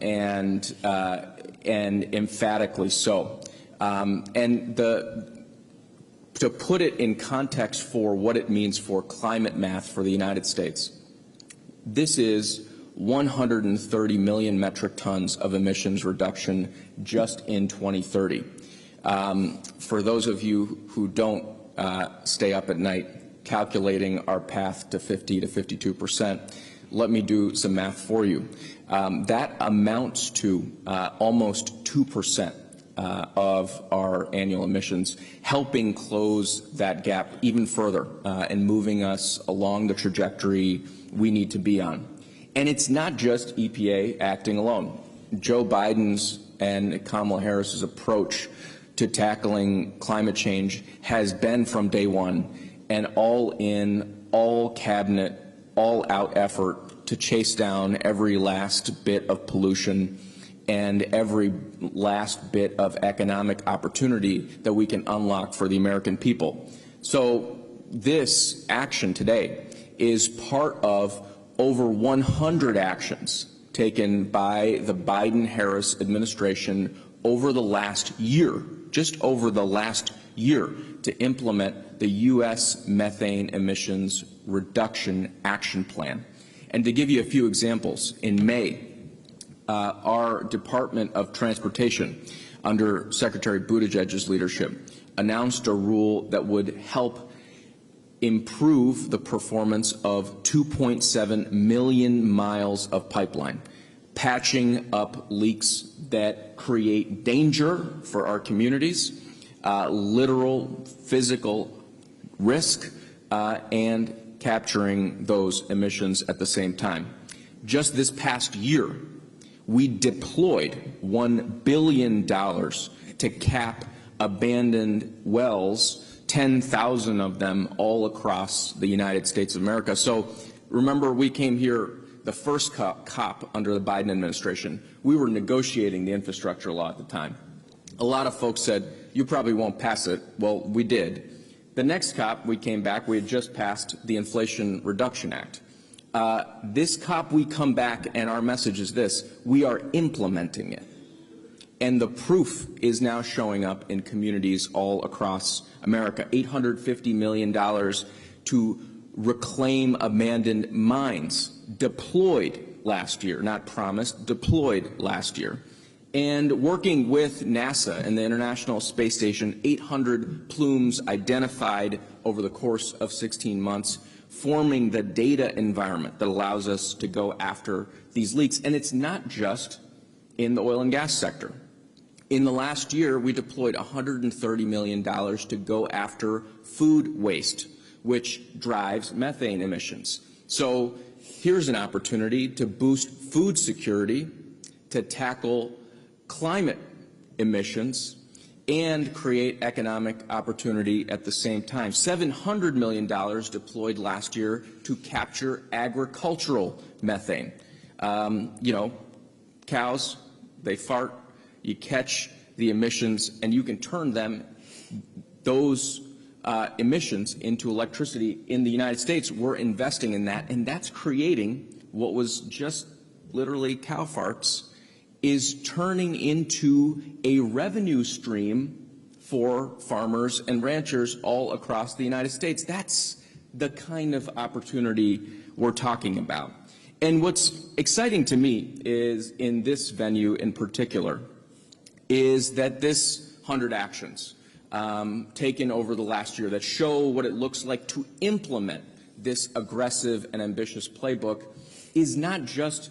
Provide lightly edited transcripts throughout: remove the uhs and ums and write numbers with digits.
and emphatically so. To put it in context for what it means for climate math for the United States, this is 130 million metric tons of emissions reduction just in 2030. For those of you who don't stay up at night calculating our path to 50 to 52%, let me do some math for you. That amounts to almost 2% of our annual emissions, helping close that gap even further and moving us along the trajectory we need to be on. And it's not just EPA acting alone. Joe Biden's and Kamala Harris's approach to tackling climate change has been from day one an all-in, all-cabinet, all-out effort to chase down every last bit of pollution and every last bit of economic opportunity that we can unlock for the American people. So this action today is part of over 100 actions taken by the Biden-Harris administration over the last year, just over the last year, to implement the U.S. methane emissions reduction action plan. And to give you a few examples, in May, our Department of Transportation, under Secretary Buttigieg's leadership, announced a rule that would help improve the performance of 2.7 million miles of pipeline, patching up leaks that create danger for our communities, literal physical risk, and capturing those emissions at the same time. Just this past year, we deployed $1 billion to cap abandoned wells, 10,000 of them all across the United States of America. So remember, we came here the first COP under the Biden administration. We were negotiating the infrastructure law at the time. A lot of folks said, you probably won't pass it. Well, we did. The next COP, we came back, we had just passed the Inflation Reduction Act. This COP, we come back, and our message is this: we are implementing it. And the proof is now showing up in communities all across America. $850 million to reclaim abandoned mines, deployed last year, not promised, deployed last year. And working with NASA and the International Space Station, 800 plumes identified over the course of 16 months, forming the data environment that allows us to go after these leaks. And it's not just in the oil and gas sector. In the last year, we deployed $130 million to go after food waste, which drives methane emissions. So here's an opportunity to boost food security, to tackle climate emissions, and create economic opportunity at the same time. $700 million deployed last year to capture agricultural methane. You know, cows, they fart, you catch the emissions, and you can turn them, those emissions, into electricity in the United States. We're investing in that, and that's creating what was just literally cow farts, is turning into a revenue stream for farmers and ranchers all across the United States. That's the kind of opportunity we're talking about. And what's exciting to me is, in this venue in particular, is that this 100 actions taken over the last year that show what it looks like to implement this aggressive and ambitious playbook is not just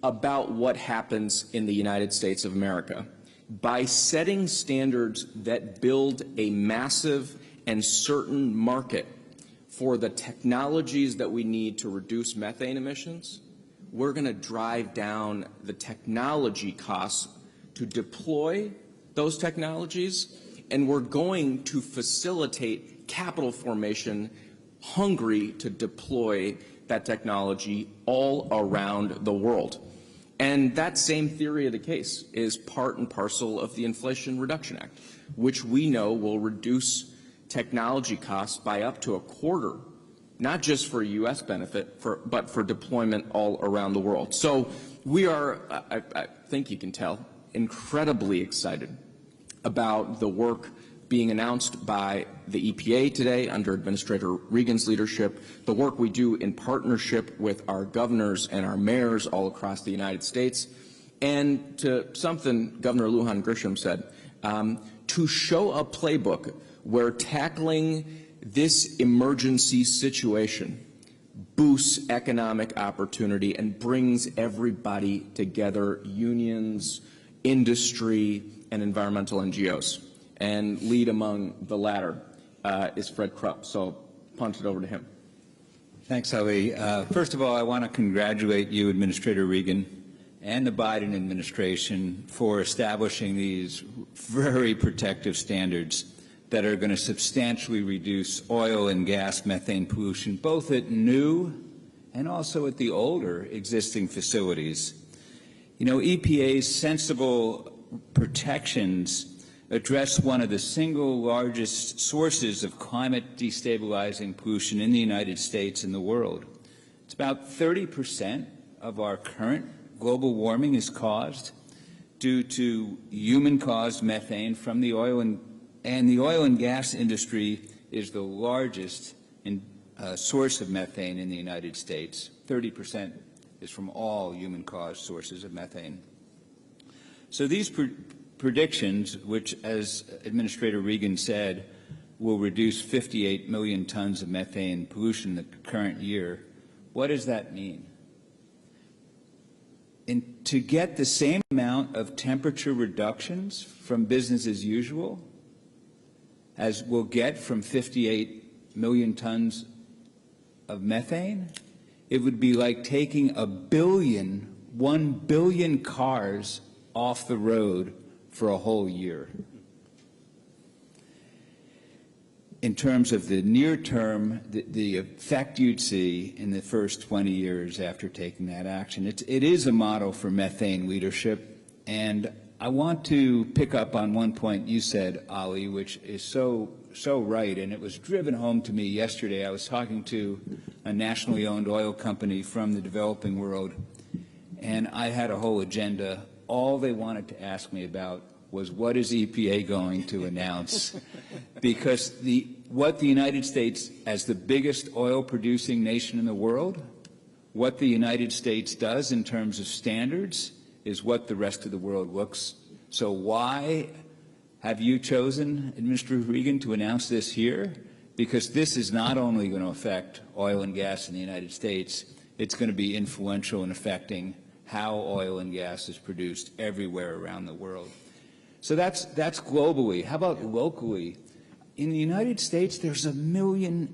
about what happens in the United States of America. By setting standards that build a massive and certain market for the technologies that we need to reduce methane emissions, we're going to drive down the technology costs to deploy those technologies, and we're going to facilitate capital formation hungry to deploy that technology all around the world. And that same theory of the case is part and parcel of the Inflation Reduction Act, which we know will reduce technology costs by up to a quarter, not just for U.S. benefit, but for deployment all around the world. So we are, I think you can tell, incredibly excited about the work being announced by the EPA today under Administrator Regan's leadership, the work we do in partnership with our governors and our mayors all across the United States, and to something Governor Lujan Grisham said, to show a playbook where tackling this emergency situation boosts economic opportunity and brings everybody together, unions, industry, and environmental NGOs. And lead among the latter is Fred Krupp. So punt it over to him. Thanks, Ali. First of all, I want to congratulate you, Administrator Regan, and the Biden administration for establishing these very protective standards that are going to substantially reduce oil and gas methane pollution, both at new and also at the older existing facilities. You know, EPA's sensible protections address one of the single largest sources of climate destabilizing pollution in the United States and the world. It's about 30% of our current global warming is caused due to human-caused methane from the oil and the oil and gas industry is the largest source of methane in the United States. 30% is from all human-caused sources of methane. So these predictions, which, as Administrator Regan said, will reduce 58 million tons of methane pollution in the current year, what does that mean? And to get the same amount of temperature reductions from business as usual as we'll get from 58 million tons of methane, it would be like taking 1 billion cars off the road for a whole year. In terms of the near term, the effect you'd see in the first 20 years after taking that action, it is a model for methane leadership. And I want to pick up on one point you said, Ali, which is so right, and it was driven home to me yesterday. I was talking to a nationally owned oil company from the developing world, and I had a whole agenda. All they wanted to ask me about was, what is EPA going to announce? Because what the United States, as the biggest oil-producing nation in the world, what the United States does in terms of standards is what the rest of the world looks. So why have you chosen, Administrator Regan, to announce this here? Because this is not only going to affect oil and gas in the United States, it's going to be influential in affecting how oil and gas is produced everywhere around the world. So that's globally. How about locally? In the United States, there's within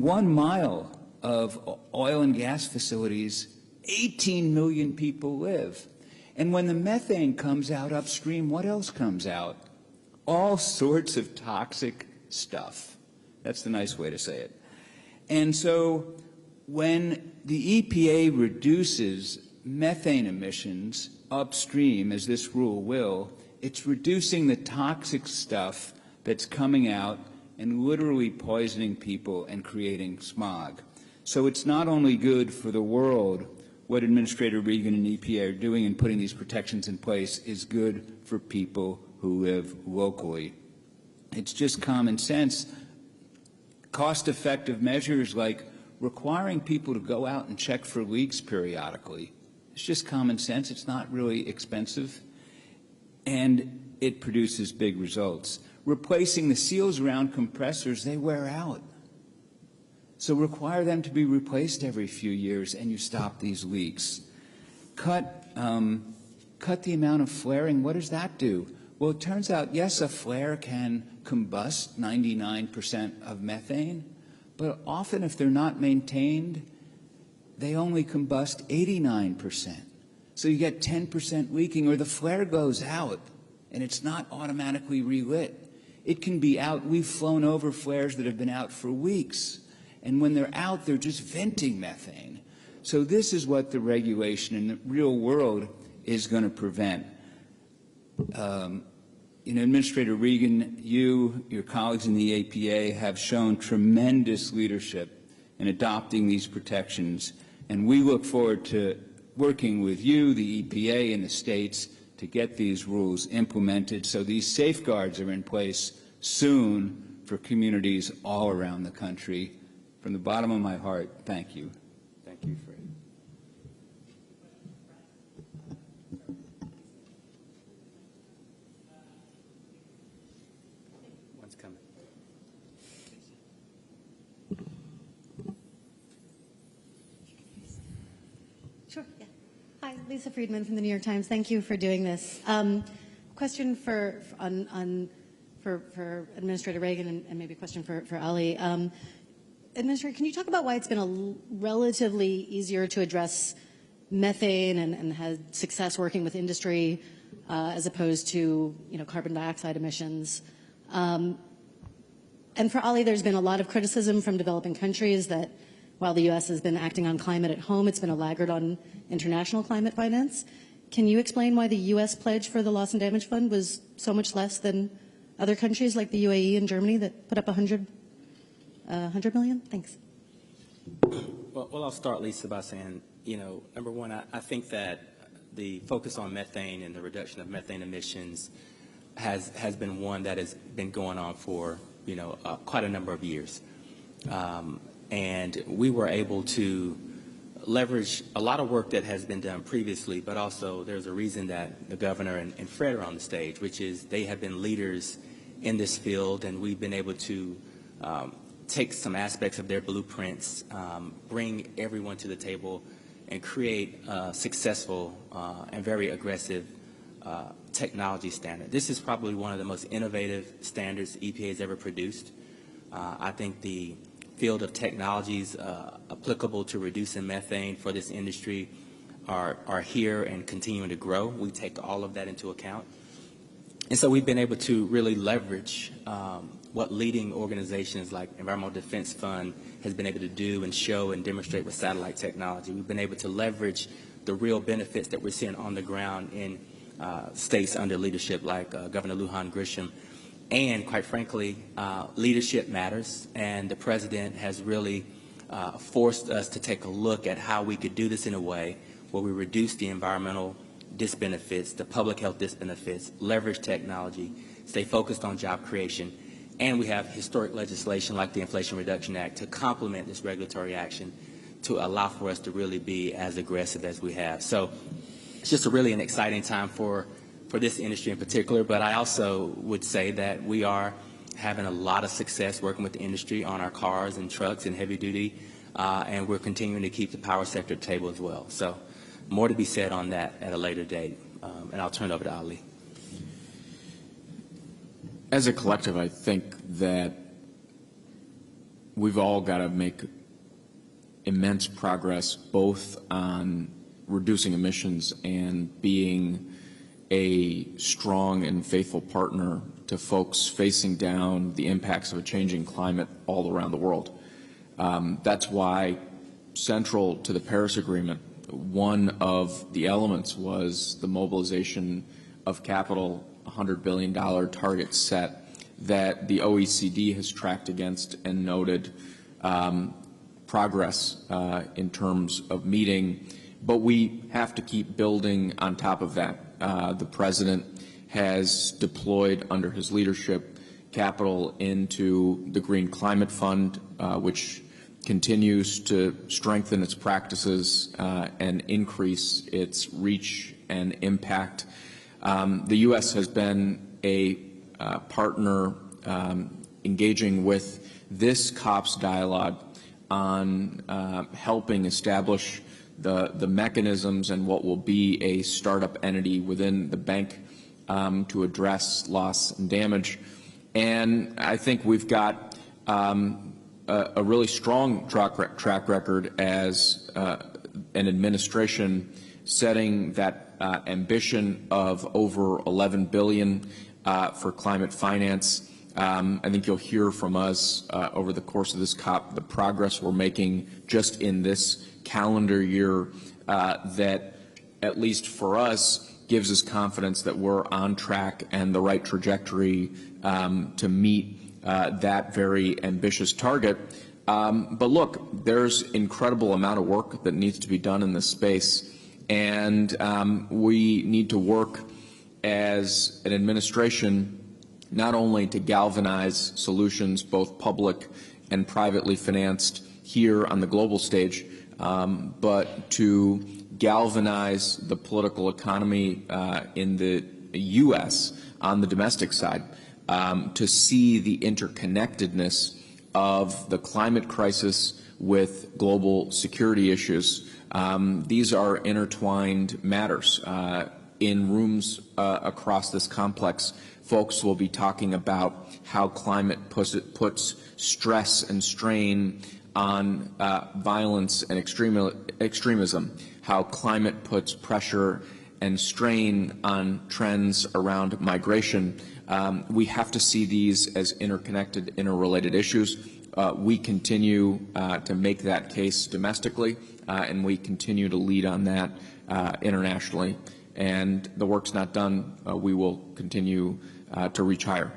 1 mile of oil and gas facilities, 18 million people live. And when the methane comes out upstream, what else comes out? All sorts of toxic stuff. That's the nice way to say it. And so when the EPA reduces methane emissions upstream, as this rule will, it's reducing the toxic stuff that's coming out and literally poisoning people and creating smog. So it's not only good for the world. What Administrator Regan and EPA are doing in putting these protections in place is good for people who live locally. It's just common sense. Cost-effective measures like requiring people to go out and check for leaks periodically. It's just common sense. It's not really expensive, and it produces big results. Replacing the seals around compressors, they wear out. So require them to be replaced every few years, and you stop these leaks. Cut the amount of flaring. What does that do? Well, it turns out, yes, a flare can combust 99% of methane, but often if they're not maintained, they only combust 89%. So you get 10% leaking, or the flare goes out, and it's not automatically relit. It can be out. We've flown over flares that have been out for weeks. And when they're out, they're just venting methane. So this is what the regulation in the real world is going to prevent. Administrator Regan, your colleagues in the EPA have shown tremendous leadership in adopting these protections, and we look forward to working with you, the EPA, and the states to get these rules implemented so these safeguards are in place soon for communities all around the country. From the bottom of my heart, thank you. Thank you, Fred. One's coming. Sure, yeah. Hi, Lisa Friedman from the New York Times. Thank you for doing this. Question for Administrator Reagan and maybe a question for Ali. Administrator, can you talk about why it's been a relatively easier to address methane and had success working with industry as opposed to carbon dioxide emissions? And for Ali, there's been a lot of criticism from developing countries that while the U.S. has been acting on climate at home, it's been a laggard on international climate finance. Can you explain why the U.S. pledge for the Loss and Damage Fund was so much less than other countries like the UAE and Germany that put up $100 million? Thanks. Well, I'll start, Lisa, by saying, number one, I think that the focus on methane and the reduction of methane emissions has been one that has been going on for, quite a number of years. And we were able to leverage a lot of work that has been done previously, but also there's a reason that the governor and Fred are on the stage, which is they have been leaders in this field, and we've been able to take some aspects of their blueprints, bring everyone to the table, and create a successful and very aggressive technology standard. This is probably one of the most innovative standards the EPA has ever produced. I think the field of technologies applicable to reducing methane for this industry are here and continuing to grow. We take all of that into account. And so we've been able to really leverage what leading organizations like Environmental Defense Fund has been able to do and show and demonstrate with satellite technology. We've been able to leverage the real benefits that we're seeing on the ground in states under leadership like Governor Lujan Grisham. And quite frankly, leadership matters, and the President has really forced us to take a look at how we could do this in a way where we reduce the environmental disbenefits, the public health disbenefits, leverage technology, stay focused on job creation, and we have historic legislation like the Inflation Reduction Act to complement this regulatory action to allow for us to really be as aggressive as we have. So it's just really an exciting time for this industry in particular, but I also would say that we are having a lot of success working with the industry on our cars and trucks and heavy duty, and we're continuing to keep the power sector at the table as well. So more to be said on that at a later date, and I'll turn it over to Ali. As a collective, I think that we've all got to make immense progress both on reducing emissions and being a strong and faithful partner to folks facing down the impacts of a changing climate all around the world. That's why central to the Paris Agreement, one of the elements was the mobilization of capital, $100 billion target set that the OECD has tracked against and noted progress in terms of meeting. But we have to keep building on top of that. The President has deployed under his leadership capital into the Green Climate Fund, which continues to strengthen its practices and increase its reach and impact. The U.S. has been a partner engaging with this COPS dialogue on helping establish the mechanisms and what will be a startup entity within the bank to address loss and damage. And I think we've got a really strong track record as an administration setting that ambition of over $11 billion for climate finance. I think you'll hear from us over the course of this COP the progress we're making just in this calendar year that, at least for us, gives us confidence that we're on track and the right trajectory to meet that very ambitious target. But look, there's incredible amount of work that needs to be done in this space, And we need to work as an administration not only to galvanize solutions, both public and privately financed here on the global stage, but to galvanize the political economy in the U.S. on the domestic side, to see the interconnectedness of the climate crisis with global security issues. These are intertwined matters. In rooms across this complex, folks will be talking about how climate puts stress and strain on violence and extremism, how climate puts pressure and strain on trends around migration. We have to see these as interconnected, interrelated issues. We continue to make that case domestically, and we continue to lead on that internationally. And the work's not done. We will continue to reach higher.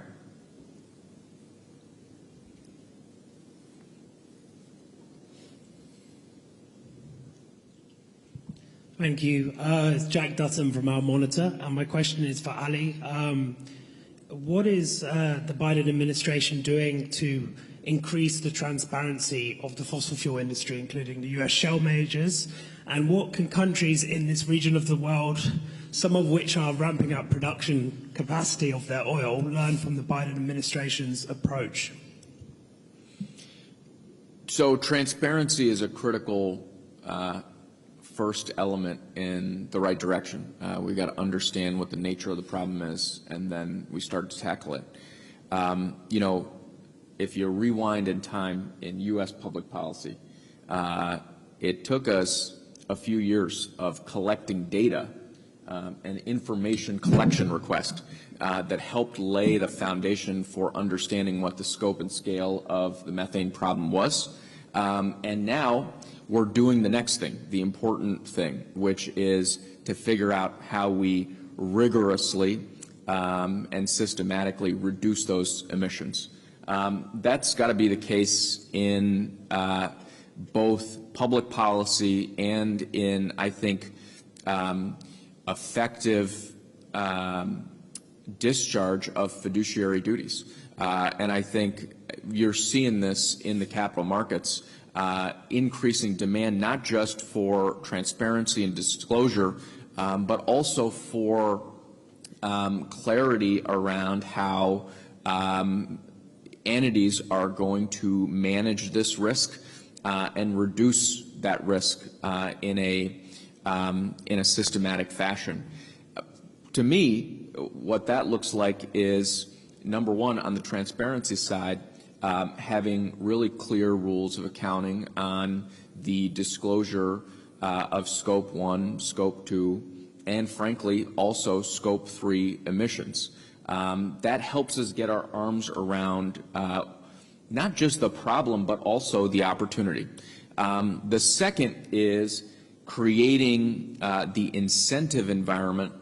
Thank you. It's Jack Dutton from Our Monitor, and my question is for Ali. What is the Biden administration doing to increase the transparency of the fossil fuel industry, including the US shale majors? And what can countries in this region of the world, some of which are ramping up production capacity of their oil, learn from the Biden administration's approach? So transparency is a critical first element in the right direction. We've got to understand what the nature of the problem is, and then we start to tackle it. You know, if you rewind in time in U.S. public policy, it took us a few years of collecting data and information collection request that helped lay the foundation for understanding what the scope and scale of the methane problem was. And now we're doing the next thing, the important thing, which is to figure out how we rigorously and systematically reduce those emissions. That's got to be the case in both public policy and in, I think, effective discharge of fiduciary duties. And I think you're seeing this in the capital markets, increasing demand not just for transparency and disclosure, but also for clarity around how entities are going to manage this risk and reduce that risk in a systematic fashion. To me, what that looks like is, number one, on the transparency side, having really clear rules of accounting on the disclosure of Scope 1, Scope 2, and frankly, also Scope 3 emissions. That helps us get our arms around not just the problem, but also the opportunity. The second is creating the incentive environment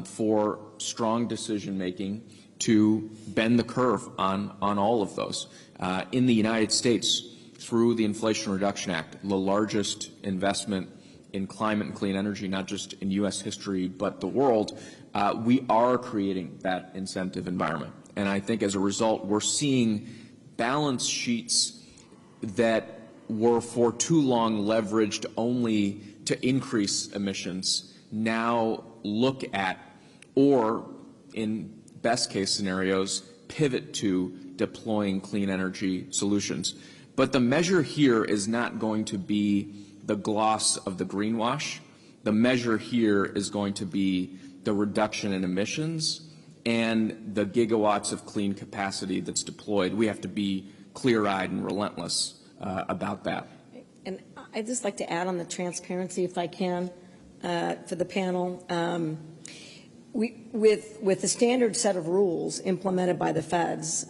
for strong decision-making to bend the curve on all of those. In the United States, through the Inflation Reduction Act, the largest investment in climate and clean energy, not just in U.S. history, but the world, we are creating that incentive environment. And I think as a result, we're seeing balance sheets that were for too long leveraged only to increase emissions now look at, or in best case scenarios, pivot to deploying clean energy solutions. But the measure here is not going to be the gloss of the greenwash. The measure here is going to be the reduction in emissions and the gigawatts of clean capacity that's deployed. We have to be clear-eyed and relentless about that. And I'd just like to add on the transparency, if I can, for the panel. With the standard set of rules implemented by the feds,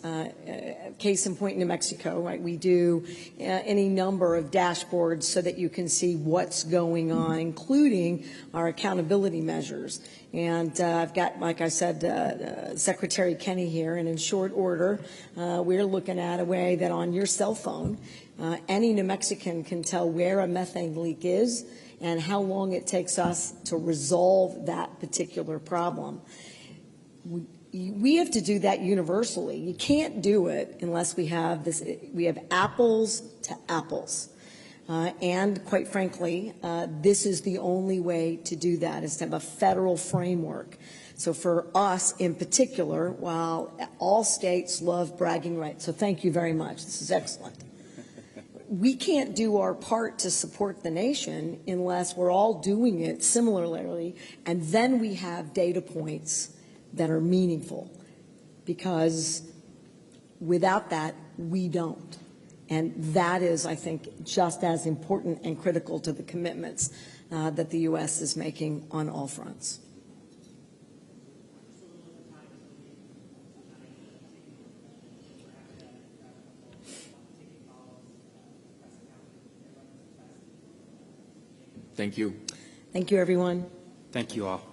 case in point, New Mexico, right? We do any number of dashboards so that you can see what's going on, including our accountability measures. And I've got, like I said, Secretary Kenny here, and in short order, we're looking at a way that on your cell phone, any New Mexican can tell where a methane leak is and how long it takes us to resolve that particular problem. We have to do that universally. You can't do it unless we have this. We have apples to apples. And quite frankly, this is the only way to do that, is to have a federal framework. So for us in particular, while all states love bragging rights, so thank you very much. This is excellent. We can't do our part to support the nation unless we're all doing it similarly, and then we have data points that are meaningful, because without that, we don't. And that is, I think, just as important and critical to the commitments that the U.S. is making on all fronts. Thank you. Thank you, everyone. Thank you all.